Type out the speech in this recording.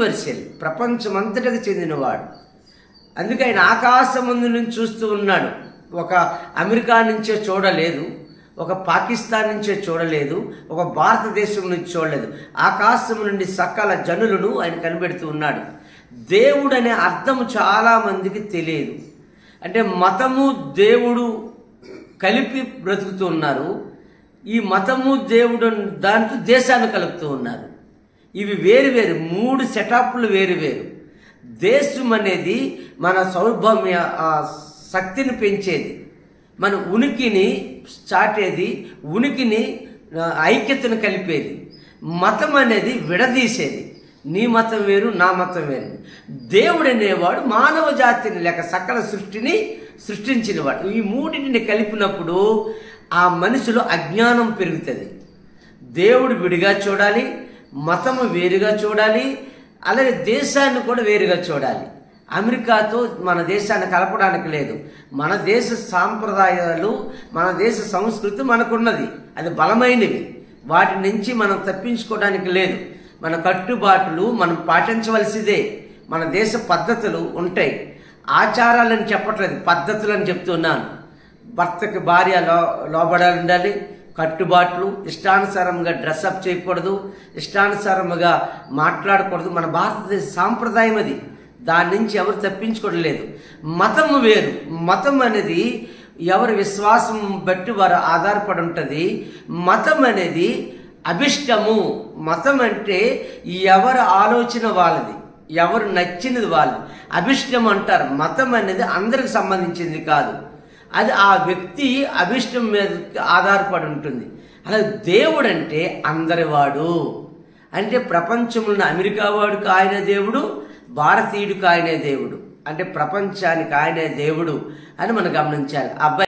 Universal, ప్రపంచమంతటికి చెందినవాడు. అందుకే ఆయన ఆకాశమందు నుంచి చూస్తూ ఉన్నాడు. ఒక అమెరికా నుంచే చూడలేదు, ఒక పాకిస్తాన్ నుంచే చూడలేదు, ఒక భారతదేశం నుంచి చూడలేదు. ఆకాశం నుండి సకల జనులను ఆయన కనిపెడుతూ ఉన్నాడు. దేవుడు అనే అర్థం చాలామందికి తెలియదు. అంటే మతము దేవుడు కలిపి బ్రతుకుతూ ఉన్నారు. ఈ మతము దేవుడు దాంట్లో దేశాన్ని కలుపుతూ ఉన్నారు. ఇవి వేరు వేరు, 3 సెటప్లు వేరు వేరు. దేశం అనేది మన సౌభాగ్య శక్తిని పెంచేది, మన ఉనికిని చాటేది, ఉనికిని ఐక్యతను కలిపేది. మతం అనేది విడదీసేది, నీ మతం వేరు నా మతం వేరు. దేవుడు అనేవాడు మానవ జాతిని లేక సకల సృష్టిని సృష్టించినవాడు. ఈ మూడింటిని కలిపినప్పుడు ఆ మనిషిలో అజ్ఞానం పెరుగుతుంది. దేవుడు విడిగా చూడాలి, మతము వేరుగా చూడాలి, అలాగే దేశాన్ని కూడా వేరుగా చూడాలి. అమెరికాతో మన దేశాన్ని కలపడానికి లేదు. మన దేశ సాంప్రదాయాలు, మన దేశ సంస్కృతి మనకున్నది, అది బలమైనవి. వాటి నుంచి మనం తప్పించుకోవడానికి లేదు. మన కట్టుబాట్లు మనం పాటించవలసిదే. మన దేశ పద్ధతులు ఉంటాయి. ఆచారాలని చెప్పట్లేదు, పద్ధతులని చెప్తున్నాను. భర్తకి భార్య లోబడాలి ఉండాలి, కట్టుబాట్లు, ఇష్టానుసారంగా డ్రెస్అప్ చేయకూడదు, ఇష్టానుసారంగా మాట్లాడకూడదు. మన భారతదేశ సాంప్రదాయం అది, దాని నుంచి ఎవరు తప్పించుకోవడం లేదు. మతం వేరు. మతం అనేది ఎవరి విశ్వాసం బట్టి వారు ఆధారపడి ఉంటుంది. మతం అనేది అభిష్టము. మతం అంటే ఎవరి ఆలోచన వాళ్ళది, ఎవరు నచ్చినది వాళ్ళది. అభిష్టం అంటారు. మతం అనేది అందరికి సంబంధించింది కాదు, అది ఆ వ్యక్తి అభిష్టం మీద ఆధారపడి ఉంటుంది. అలాగే దేవుడు అంటే అందరివాడు. అంటే ప్రపంచంలో అమెరికా వాడికి ఆయనే దేవుడు, భారతీయుడికి ఆయనే దేవుడు. అంటే ప్రపంచానికి ఆయనే దేవుడు అని మనం గమనించాలి. అబ్బాయి